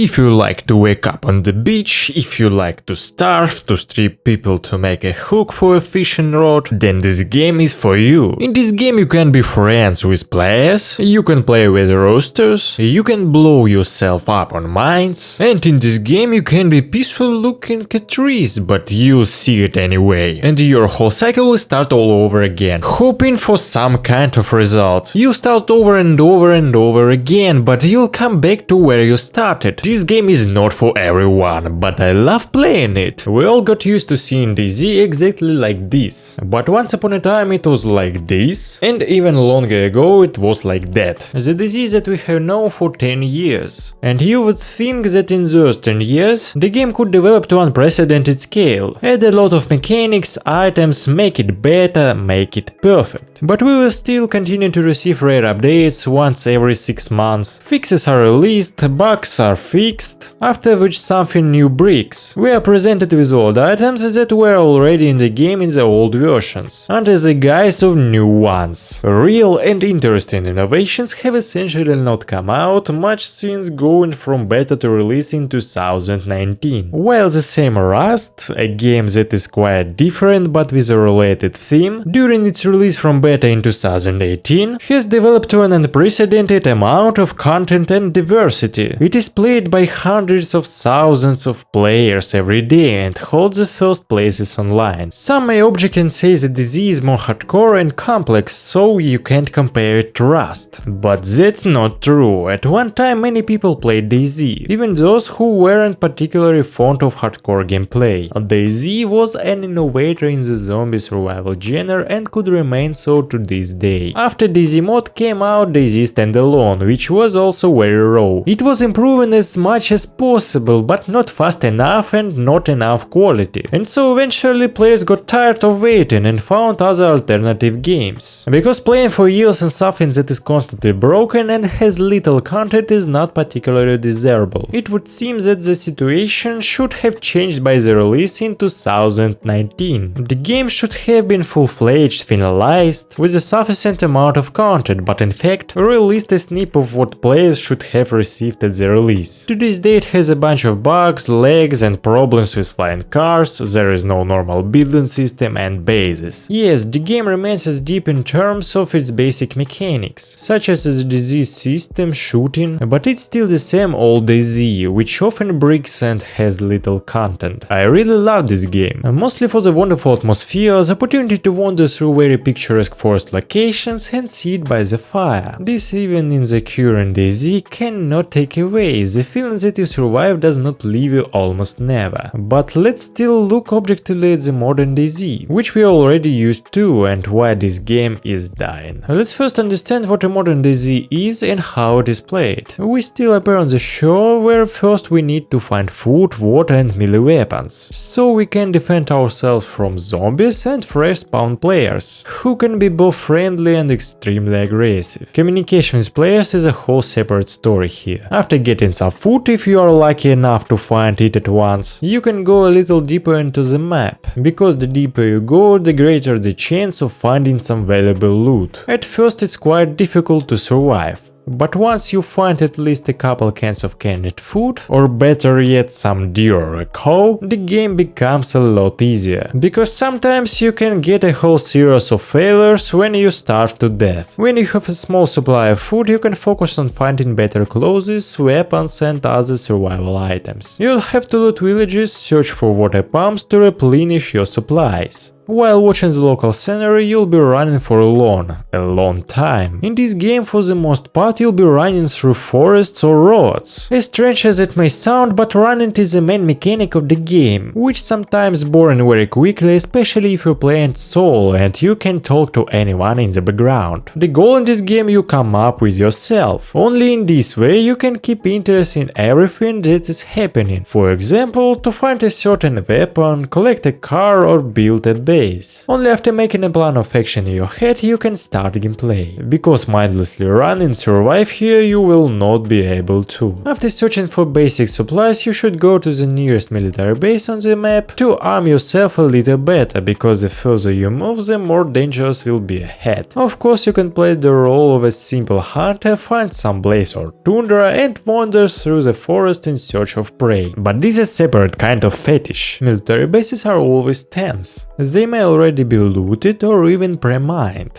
If you like to wake up on the beach, if you like to starve, to strip people to make a hook for a fishing rod, then this game is for you. In this game you can be friends with players, you can play with roosters, you can blow yourself up on mines, and in this game you can be peaceful looking at trees, but you'll see it anyway. And your whole cycle will start all over again, hoping for some kind of result. You start over and over and over again, but you'll come back to where you started. This game is not for everyone, but I love playing it. We all got used to seeing DayZ exactly like this, but once upon a time it was like this, and even longer ago it was like that. The DayZ that we have known for 10 years. And you would think that in those 10 years the game could develop to unprecedented scale, add a lot of mechanics, items, make it better, make it perfect. But we will still continue to receive rare updates once every 6 months, fixes are released, bugs are fixed, after which something new breaks. We are presented with old items that were already in the game in the old versions, under the guise of new ones. Real and interesting innovations have essentially not come out much since going from beta to release in 2019. While the same Rust, a game that is quite different but with a related theme, during its release from beta in 2018, has developed to an unprecedented amount of content and diversity. It is played by hundreds of thousands of players every day and holds the first places online. Some may object and say that DayZ is more hardcore and complex, so you can't compare it to Rust. But that's not true. At one time many people played DayZ, even those who weren't particularly fond of hardcore gameplay. DayZ was an innovator in the zombie survival genre and could remain so to this day. After DayZ mod came out DayZ Standalone, which was also very raw. It was improving as much as possible, but not fast enough and not enough quality. And so eventually players got tired of waiting and found other alternative games. Because playing for years on something that is constantly broken and has little content is not particularly desirable. It would seem that the situation should have changed by the release in 2019. The game should have been full-fledged, finalized, with a sufficient amount of content, but in fact released a snip of what players should have received at the release. To this day it has a bunch of bugs, lags and problems with flying cars, there is no normal building system and bases. Yes, the game remains as deep in terms of its basic mechanics, such as the disease system, shooting, but it's still the same old DayZ, which often breaks and has little content. I really love this game, mostly for the wonderful atmosphere, the opportunity to wander through very picturesque forest locations and sit by the fire. This, even in the current DayZ, cannot take away, the feeling that you survive does not leave you almost never. But let's still look objectively at the modern DayZ, which we already used to, and why this game is dying. Let's first understand what a modern DayZ is and how it is played. We still appear on the shore, where first we need to find food, water and melee weapons, so we can defend ourselves from zombies and fresh spawn players, who can be both friendly and extremely aggressive. Communication with players is a whole separate story here. After getting some food, if you are lucky enough to find it at once, you can go a little deeper into the map, because the deeper you go, the greater the chance of finding some valuable loot. At first it's quite difficult to survive. But once you find at least a couple cans of canned food, or better yet some deer or a cow, the game becomes a lot easier. Because sometimes you can get a whole series of failures when you starve to death. When you have a small supply of food, you can focus on finding better clothes, weapons and other survival items. You'll have to loot villages, search for water pumps to replenish your supplies. While watching the local scenery, you'll be running for a long time. In this game, for the most part, you'll be running through forests or roads. As strange as it may sound, but running is the main mechanic of the game, which sometimes boring very quickly, especially if you're playing solo and you can talk to anyone in the background. The goal in this game you come up with yourself. Only in this way you can keep interest in everything that is happening. For example, to find a certain weapon, collect a car or build a base. base. Only after making a plan of action in your head you can start gameplay, because mindlessly run and survive here you will not be able to. After searching for basic supplies you should go to the nearest military base on the map to arm yourself a little better, because the further you move the more dangerous will be ahead. Of course you can play the role of a simple hunter, find some blaze or tundra and wander through the forest in search of prey. But this is a separate kind of fetish. Military bases are always tense. They may already be looted or even pre-mined,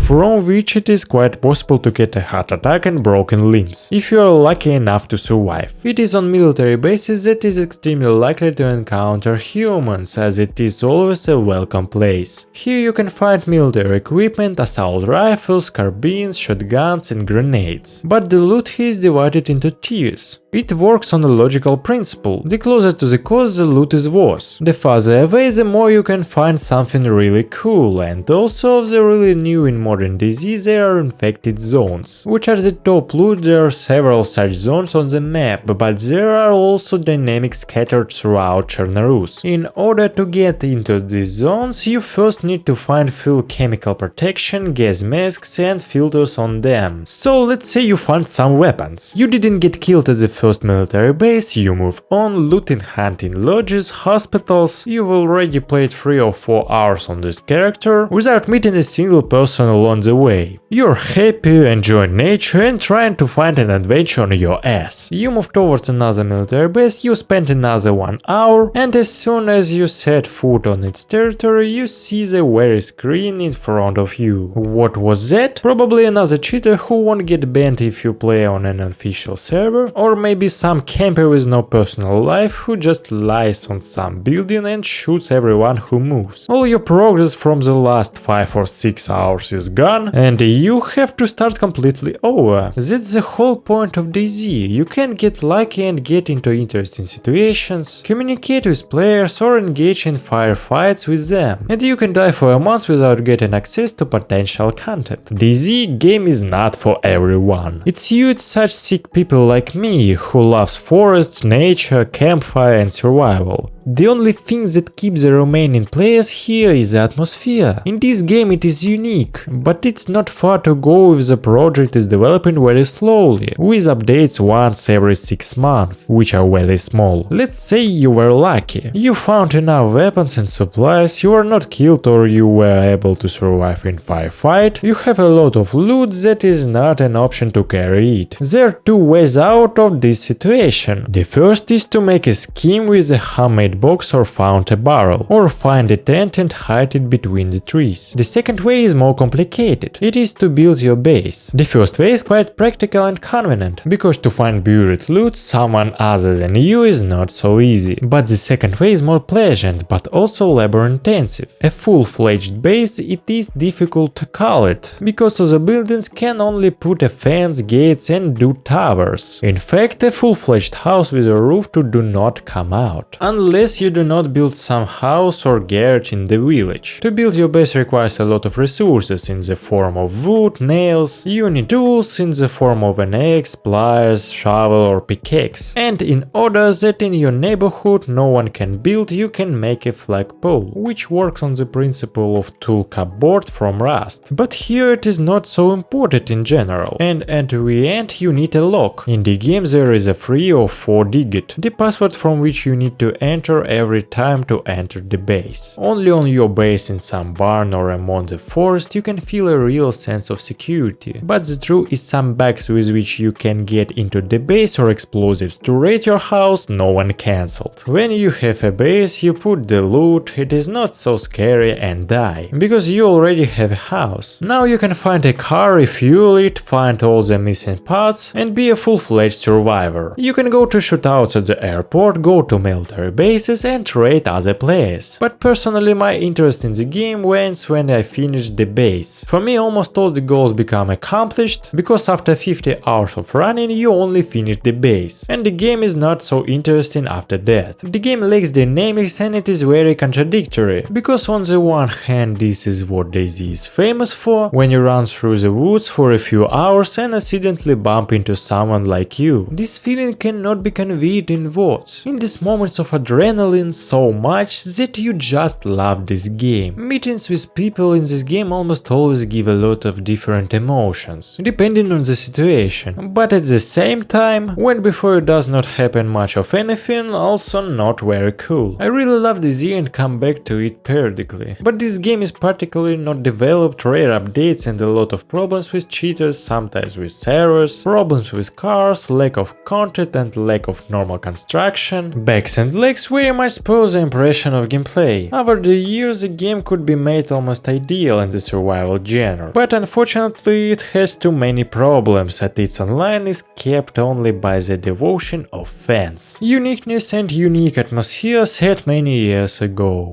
from which it is quite possible to get a heart attack and broken limbs, if you are lucky enough to survive. It is on military bases that is extremely likely to encounter humans, as it is always a welcome place. Here you can find military equipment, assault rifles, carbines, shotguns and grenades. But the loot here is divided into tiers. It works on a logical principle. The closer to the coast the loot is worse. The farther away the more you can find something really cool, and also the really new in modern DayZ there are infected zones, which are the top loot. There are several such zones on the map, but there are also dynamics scattered throughout Chernarus. In order to get into these zones you first need to find full chemical protection, gas masks and filters on them. So let's say you find some weapons. You didn't get killed at the first military base, you move on, looting, hunting lodges, hospitals. You've already played 3 or 4 hours on this character without meeting a single person along the way. You're happy, enjoying nature and trying to find an adventure on your ass. You move towards another military base, you spend another 1 hour, and as soon as you set foot on its territory you see the very screen in front of you. What was that? Probably another cheater who won't get banned if you play on an official server, or maybe some camper with no personal life who just lies on some building and shoots everyone who moves. All your progress from the last 5 or 6 hours is gone and you have to start completely over. That's the whole point of DayZ. You can get lucky and get into interesting situations, communicate with players or engage in firefights with them, and you can die for a month without getting access to potential content. DayZ game is not for everyone. It suits such sick people like me who loves forests, nature, campfire and survival. The only thing that keeps the remaining players here is the atmosphere. In this game it is unique, but it's not far to go if the project is developing very slowly, with updates once every 6 months, which are very small. Let's say you were lucky. You found enough weapons and supplies, you were not killed or you were able to survive in firefight, you have a lot of loot that is not an option to carry it. There are 2 ways out of this situation. The first is to make a scheme with a homemade box or found a barrel, or find a tent and hide it between the trees. The second way is more complicated. It is to build your base. The first way is quite practical and convenient, because to find buried loot someone other than you is not so easy. But the second way is more pleasant, but also labor intensive. A full-fledged base, it is difficult to call it, because the buildings can only put a fence, gates and do towers. In fact, a full-fledged house with a roof do not come out, unless you do not build some house or garage in the village. To build your base requires a lot of resources in the form of wood, nails, you need tools in the form of an axe, pliers, shovel or pickaxe. And in order that in your neighborhood no one can build, you can make a flagpole, which works on the principle of tool cupboard from Rust. But here it is not so important in general, and at the end you need a lock. In the game there is a 3 or 4 digit, the password from which you need to enter every time to enter the base. Only on your base in some barn or among the forest you can feel a real sense of security. But the truth is some bags with which you can get into the base or explosives to raid your house no one cancelled. When you have a base you put the loot, it is not so scary and die, because you already have a house. Now you can find a car, refuel it, find all the missing parts and be a full-fledged survivor. You can go to shootouts at the airport, go to military base places and trade other players. But personally my interest in the game ends when I finish the base. For me almost all the goals become accomplished, because after 50 hours of running you only finish the base, and the game is not so interesting after that. The game lacks dynamics and it is very contradictory, because on the one hand this is what DayZ is famous for, when you run through the woods for a few hours and accidentally bump into someone like you. This feeling cannot be conveyed in words. In these moments of adrenaline so much that you just love this game. Meetings with people in this game almost always give a lot of different emotions, depending on the situation, but at the same time, when before it does not happen much of anything, also not very cool. I really love DayZ and come back to it periodically, but this game is particularly not developed, rare updates and a lot of problems with cheaters, sometimes with servers, problems with cars, lack of content and lack of normal construction. Backs and legs very much spoil the impression of gameplay. Over the years the game could be made almost ideal in the survival genre, but unfortunately it has too many problems and its online is kept only by the devotion of fans. Uniqueness and unique atmosphere set many years ago.